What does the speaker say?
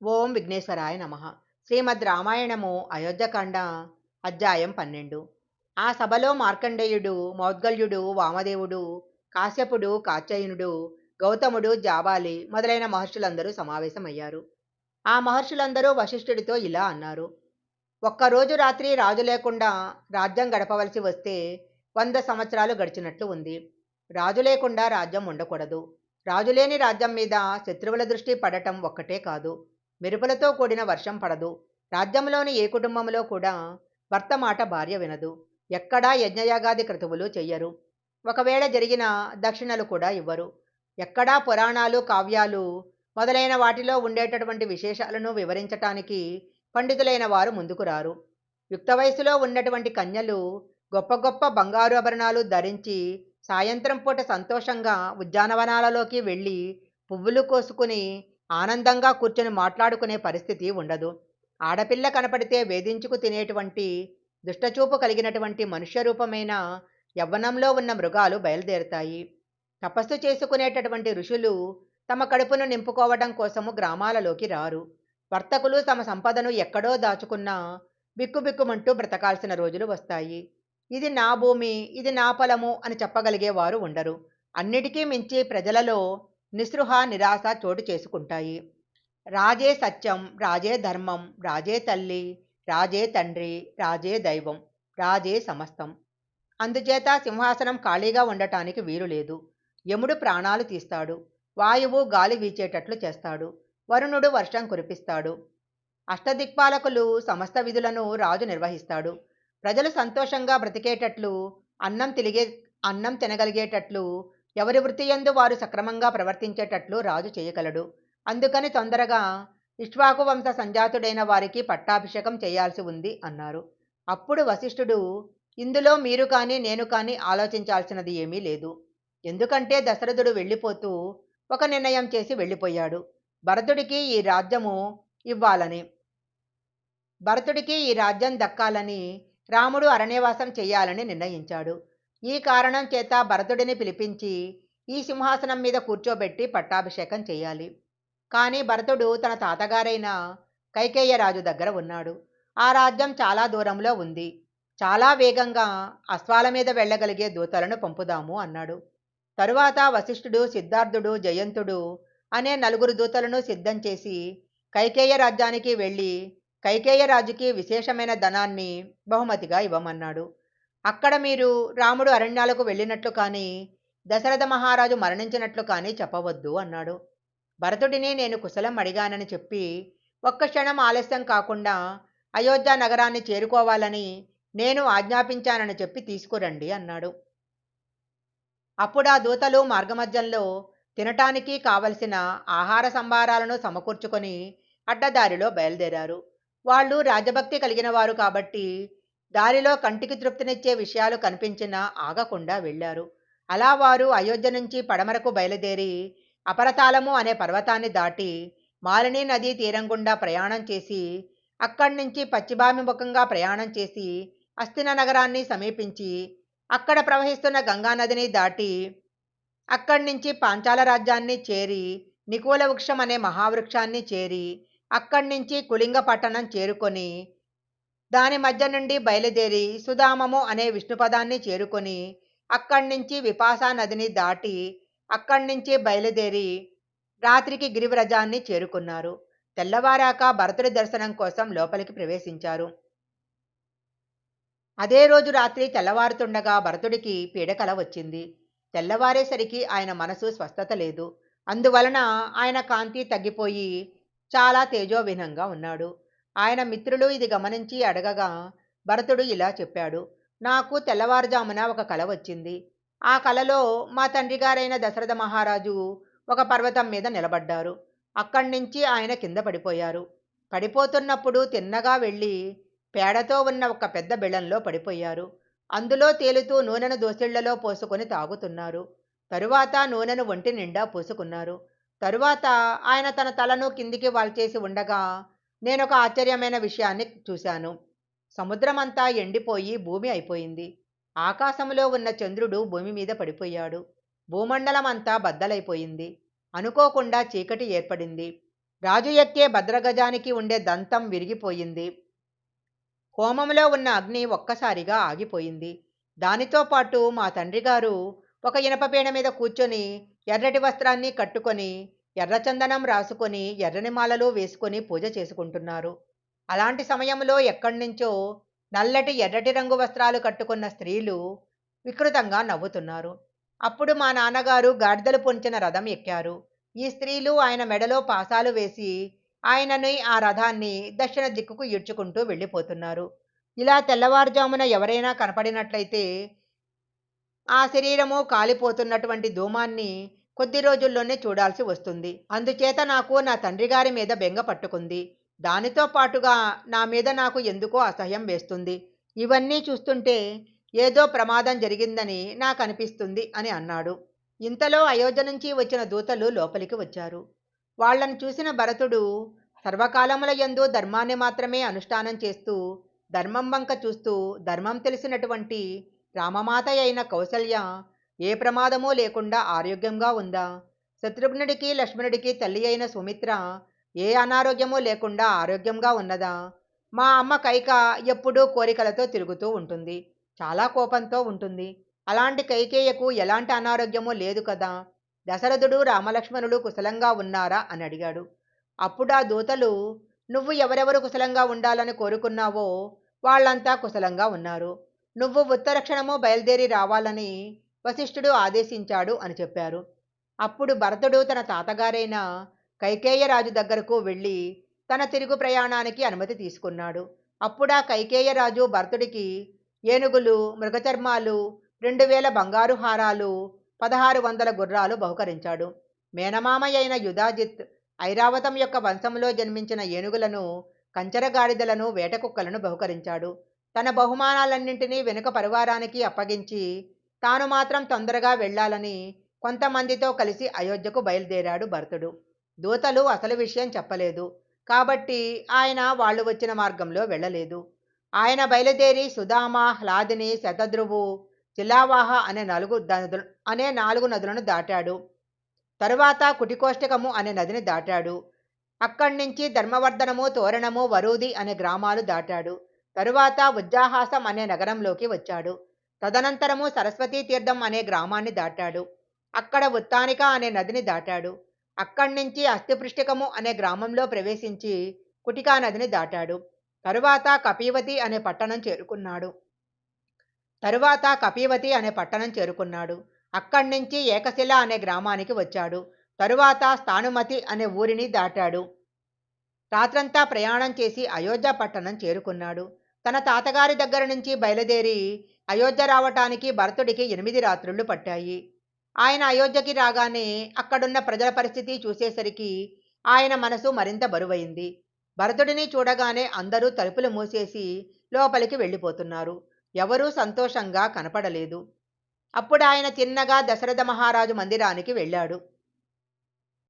ఓం విఘ్నేశ్వరాయ నమః. శ్రీమద్ రామాయణము అయోధ్యకాండ అధ్యాయం 12. ఆ సభలో మార్కండేయుడు, మౌద్గల్యుడు, వామదేవుడు, కాశ్యపుడు, కాత్యాయనుడు, గౌతముడు, జాబాలి మొదలైన మహర్షులందరూ సమావేశమయ్యారు. ఆ మహర్షులందరూ వశిష్ఠుడితో ఇలా అన్నారు. ఒక్కరోజు రాత్రి రాజు లేకుండా రాజ్యం గడపవలసి వస్తే 100 సంవత్సరాలు గడిచినట్లు ఉంది. రాజు లేకుండా రాజ్యం ఉండకూడదు. రాజులేని రాజ్యం మీద శత్రువుల దృష్టి పడటం ఒక్కటే కాదు, మెరుపులతో కూడిన వర్షం పడదు. రాజ్యంలోని ఏ కుటుంబంలో కూడా భర్త మాట భార్య వినదు. ఎక్కడా యజ్ఞయాగాది క్రతువులు చెయ్యరు. ఒకవేళ జరిగిన దక్షిణలు కూడా ఇవ్వరు. ఎక్కడా పురాణాలు, కావ్యాలు మొదలైన వాటిలో ఉండేటటువంటి విశేషాలను వివరించటానికి పండితులైన వారు ముందుకు రారు. యుక్త వయసులో ఉన్నటువంటి కన్యలు గొప్ప గొప్ప బంగారు ఆభరణాలు ధరించి సాయంత్రం పూట సంతోషంగా ఉద్యానవనాలలోకి వెళ్ళి పువ్వులు కోసుకుని ఆనందంగా కూర్చొని మాట్లాడుకునే పరిస్థితి ఉండదు. ఆడపిల్ల కనపడితే వేధించుకు తినేటువంటి దుష్టచూపు కలిగినటువంటి మనుష్య రూపమైన యవ్వనంలో ఉన్న మృగాలు బయలుదేరుతాయి. తపస్సు చేసుకునేటటువంటి ఋషులు తమ కడుపును నింపుకోవడం కోసము గ్రామాలలోకి రారు. వర్తకులు తమ సంపదను ఎక్కడో దాచుకున్నా బిక్కుబిక్కుమంటూ బ్రతకాల్సిన రోజులు వస్తాయి. ఇది నా భూమి, ఇది నా పొలము అని చెప్పగలిగేవారు ఉండరు. అన్నిటికీ మించి ప్రజలలో నిస్పృహ, నిరాశ చోటు చేసుకుంటాయి. రాజే సత్యం, రాజే ధర్మం, రాజే తల్లి, రాజే తండ్రి, రాజే దైవం, రాజే సమస్తం. అందుచేత సింహాసనం ఖాళీగా ఉండటానికి వీలు లేదు. యముడు ప్రాణాలు తీస్తాడు. వాయువు గాలి వీచేటట్లు చేస్తాడు. వరుణుడు వర్షం కురిపిస్తాడు. అష్టదిక్పాలకులు సమస్త విధులను రాజు నిర్వహిస్తాడు. ప్రజలు సంతోషంగా బ్రతికేటట్లు, అన్నం తినగలిగేటట్లు, ఎవరి వృత్తి యందు వారు సక్రమంగా ప్రవర్తించేటట్లు రాజు చేయగలడు. అందుకని తొందరగా ఇక్ష్వాకు వంశ సంజాతుడైన వారికి పట్టాభిషేకం చేయాల్సి ఉంది అన్నారు. అప్పుడు వశిష్ఠుడు, ఇందులో మీరు కానీ నేను కానీ ఆలోచించాల్సినది ఏమీ లేదు. ఎందుకంటే దశరథుడు వెళ్ళిపోతూ ఒక నిర్ణయం చేసి వెళ్ళిపోయాడు. భరతుడికి ఈ రాజ్యము ఇవ్వాలని, భరతుడికి ఈ రాజ్యం దక్కాలని, రాముడు అరణ్యవాసం చేయాలని నిర్ణయించాడు. ఈ కారణం చేత భరతుడిని పిలిపించి ఈ సింహాసనం మీద కూర్చోబెట్టి పట్టాభిషేకం చేయాలి. కానీ భరతుడు తన తాతగారైన కైకేయ రాజు దగ్గర ఉన్నాడు. ఆ రాజ్యం చాలా దూరంలో ఉంది. చాలా వేగంగా అశ్వాల మీద వెళ్ళగలిగే దూతలను పంపుదాము అన్నాడు. తరువాత వశిష్ఠుడు, సిద్ధార్థుడు, జయంతుడు అనే 4 దూతలను సిద్ధం చేసి కైకేయ రాజ్యానికి వెళ్ళి కైకేయ రాజుకి విశేషమైన ధనాన్ని బహుమతిగా ఇవ్వమన్నాడు. అక్కడ మీరు రాముడు అరణ్యాలకు వెళ్ళినట్లు కానీ, దశరథ మహారాజు మరణించినట్లు కానీ చెప్పవద్దు అన్నాడు. భరతుడిని నేను కుశలం అడిగానని చెప్పి ఒక్క క్షణం ఆలస్యం కాకుండా అయోధ్య నగరాన్ని చేరుకోవాలని నేను ఆజ్ఞాపించానని చెప్పి తీసుకురండి అన్నాడు. అప్పుడు ఆ దూతలు మార్గమధ్యంలో తినటానికి కావలసిన ఆహార సంభారాలను సమకూర్చుకొని అడ్డదారిలో బయలుదేరారు. వాళ్ళు రాజభక్తి కలిగిన వారు కాబట్టి దారిలో కంటికి తృప్తినిచ్చే విషయాలు కనిపించినా ఆగకుండా వెళ్ళారు. అలా వారు అయోధ్య నుంచి పడమరకు బయలుదేరి అపరతాళము అనే పర్వతాన్ని దాటి మాలిని నదీ తీరం గుండా ప్రయాణం చేసి అక్కడి నుంచి పశ్చిమాభిముఖంగా ప్రయాణం చేసి అస్థిన నగరాన్ని సమీపించి అక్కడ ప్రవహిస్తున్న గంగానదిని దాటి అక్కడి నుంచి పాంచాల రాజ్యాన్ని చేరి నికోల వృక్షం అనే మహావృక్షాన్ని చేరి అక్కడి నుంచి కులింగ పట్టణం చేరుకొని దాని మధ్య నుండి బయలుదేరి సుధామము అనే విష్ణుపదాన్ని చేరుకొని అక్కడి నుంచి విపాసా నదిని దాటి అక్కడి నుంచి బయలుదేరి రాత్రికి గిరివ్రజాన్ని చేరుకున్నారు. తెల్లవారాక భరతుడి దర్శనం కోసం లోపలికి ప్రవేశించారు. అదే రోజు రాత్రి తెల్లవారుతుండగా భరతుడికి పీడకల వచ్చింది. తెల్లవారేసరికి ఆయన మనసు స్వస్థత లేదు. అందువలన ఆయన కాంతి తగ్గిపోయి చాలా తేజోవిహీనంగా ఉన్నాడు. ఆయన మిత్రులు ఇది గమనించి అడగగా భరతుడు ఇలా చెప్పాడు. నాకు తెల్లవారుజామున ఒక కల వచ్చింది. ఆ కలలో మా తండ్రి గారైన దశరథ మహారాజు ఒక పర్వతం మీద నిలబడ్డారు. అక్కడి నుంచి ఆయన కింద పడిపోయారు. పడిపోతున్నప్పుడు తిన్నగా వెళ్ళి పేడతో ఉన్న ఒక పెద్ద బిళ్ళంలో పడిపోయారు. అందులో తేలుతూ నూనెను దోసిళ్లలో పోసుకొని తాగుతున్నారు. తరువాత నూనెను ఒంటి నిండా పూసుకున్నారు. తరువాత ఆయన తన తలను కిందికి వాల్చేసి ఉండగా నేనొక ఆశ్చర్యమైన విషయాన్ని చూశాను. సముద్రమంతా ఎండిపోయి భూమి అయిపోయింది. ఆకాశంలో ఉన్న చంద్రుడు భూమి మీద పడిపోయాడు. భూమండలం అంతా బద్దలైపోయింది. అనుకోకుండా చీకటి ఏర్పడింది. రాజు ఎక్కే భద్రగజానికి ఉండే దంతం విరిగిపోయింది. హోమంలో ఉన్న అగ్ని ఒక్కసారిగా ఆగిపోయింది. దానితో పాటు మా తండ్రిగారు ఒక ఇనప పీట మీద కూర్చొని ఎర్రటి వస్త్రాన్ని కట్టుకొని, ఎర్రచందనం రాసుకొని, ఎర్రని మాలలు వేసుకొని పూజ చేసుకుంటున్నారు. అలాంటి సమయంలో ఎక్కడ్నించో నల్లటి ఎర్రటి రంగు వస్త్రాలు కట్టుకున్న స్త్రీలు వికృతంగా నవ్వుతున్నారు. అప్పుడు మా నాన్నగారు గాడిదలు పొంచిన రథం ఎక్కారు. ఈ స్త్రీలు ఆయన మెడలో పాశాలు వేసి ఆయనని, ఆ రథాన్ని దక్షిణ దిక్కుకు ఈడ్చుకుంటూ వెళ్ళిపోతున్నారు. ఇలా తెల్లవారుజామున ఎవరైనా కనపడినట్లయితే ఆ శరీరము కాలిపోతున్నటువంటి ధూమాన్ని కొద్ది రోజుల్లోనే చూడాల్సి వస్తుంది. అందుచేత నాకు నా తండ్రి గారి మీద బెంగ పట్టుకుంది. దానితో పాటుగా నా మీద నాకు ఎందుకో అసహ్యం వేస్తుంది. ఇవన్నీ చూస్తుంటే ఏదో ప్రమాదం జరిగిందని నాకనిపిస్తుంది అని అన్నాడు. ఇంతలో అయోధ్య నుంచి వచ్చిన దూతలు లోపలికి వచ్చారు. వాళ్ళను చూసిన భరతుడు సర్వకాలముల యందు ధర్మాన్ని మాత్రమే అనుష్ఠానం చేస్తూ, ధర్మం వంక చూస్తూ, ధర్మం తెలిసినటువంటి రామమాత అయిన కౌసల్య ఏ ప్రమాదమూ లేకుండా ఆరోగ్యంగా ఉందా? శత్రుఘ్నుడికి లక్ష్మణుడికి తల్లి అయిన సుమిత్ర ఏ అనారోగ్యమూ లేకుండా ఆరోగ్యంగా ఉన్నదా? మా అమ్మ కైక ఎప్పుడూ కోరికలతో తిరుగుతూ ఉంటుంది. చాలా కోపంతో ఉంటుంది. అలాంటి కైకేయకు ఎలాంటి అనారోగ్యమూ లేదు కదా? దశరథుడు రామలక్ష్మణులు కుశలంగా ఉన్నారా అని అడిగాడు. అప్పుడు ఆ దూతలు, నువ్వు ఎవరెవరు కుశలంగా ఉండాలని కోరుకున్నావో వాళ్ళంతా కుశలంగా ఉన్నారు. నువ్వు ఉత్తరక్షణము బయలుదేరి రావాలని వశిష్ఠుడు ఆదేశించాడు అని చెప్పారు. అప్పుడు భరతుడు తన తాతగారైన కైకేయ రాజు దగ్గరకు వెళ్ళి తన తిరుగు ప్రయాణానికి అనుమతి తీసుకున్నాడు. అప్పుడు ఆ కైకేయ రాజు భరతుడికి ఏనుగులు, మృగచర్మాలు, 2000 బంగారు హారాలు, 1600 గుర్రాలు బహుకరించాడు. మేనమామ అయిన యుధాజిత్ ఐరావతం యొక్క వంశంలో జన్మించిన ఏనుగులను, కంచరగాడిదలను, వేటకుక్కలను బహుకరించాడు. తన బహుమానాలన్నింటినీ వెనుక పరివారానికి అప్పగించి తాను మాత్రం తొందరగా వెళ్ళాలని కొంతమందితో కలిసి అయోధ్యకు బయలుదేరాడు భరతుడు. దూతలు అసలు విషయం చెప్పలేదు కాబట్టి ఆయన వాళ్ళు వచ్చిన మార్గంలో వెళ్ళలేదు. ఆయన బయలుదేరి సుధామ, హ్లాదిని, శతద్రువు, చిలావాహ అనే నాలుగు నదులను దాటాడు. తరువాత కుటికోష్టకము అనే నదిని దాటాడు. అక్కడి నుంచి ధర్మవర్ధనము, తోరణము, వరూది అనే గ్రామాలు దాటాడు. తరువాత ఉజ్జాహాసం అనే నగరంలోకి వచ్చాడు. తదనంతరము సరస్వతీ తీర్థం అనే గ్రామాన్ని దాటాడు. అక్కడ ఉత్తానిక అనే నదిని దాటాడు. అక్కడి నుంచి అస్థిపృష్టికము అనే గ్రామంలో ప్రవేశించి కుటికా నదిని దాటాడు. తరువాత కపీవతి అనే పట్టణం చేరుకున్నాడు. అక్కడి నుంచి ఏకశిల అనే గ్రామానికి వచ్చాడు. తరువాత స్థానుమతి అనే ఊరిని దాటాడు. రాత్రంతా ప్రయాణం చేసి అయోధ్య పట్టణం చేరుకున్నాడు. తన తాతగారి దగ్గర నుంచి బయలుదేరి అయోధ్య రావటానికి భరతుడికి 8 రాత్రుళ్ళు పట్టాయి. ఆయన అయోధ్యకి రాగానే అక్కడున్న ప్రజల పరిస్థితి చూసేసరికి ఆయన మనసు మరింత బరువైంది. భరతుడిని చూడగానే అందరూ తలుపులు మూసేసి లోపలికి వెళ్ళిపోతున్నారు. ఎవరూ సంతోషంగా కనపడలేదు. అప్పుడు ఆయన తిన్నగా దశరథ మహారాజు మందిరానికి వెళ్ళాడు.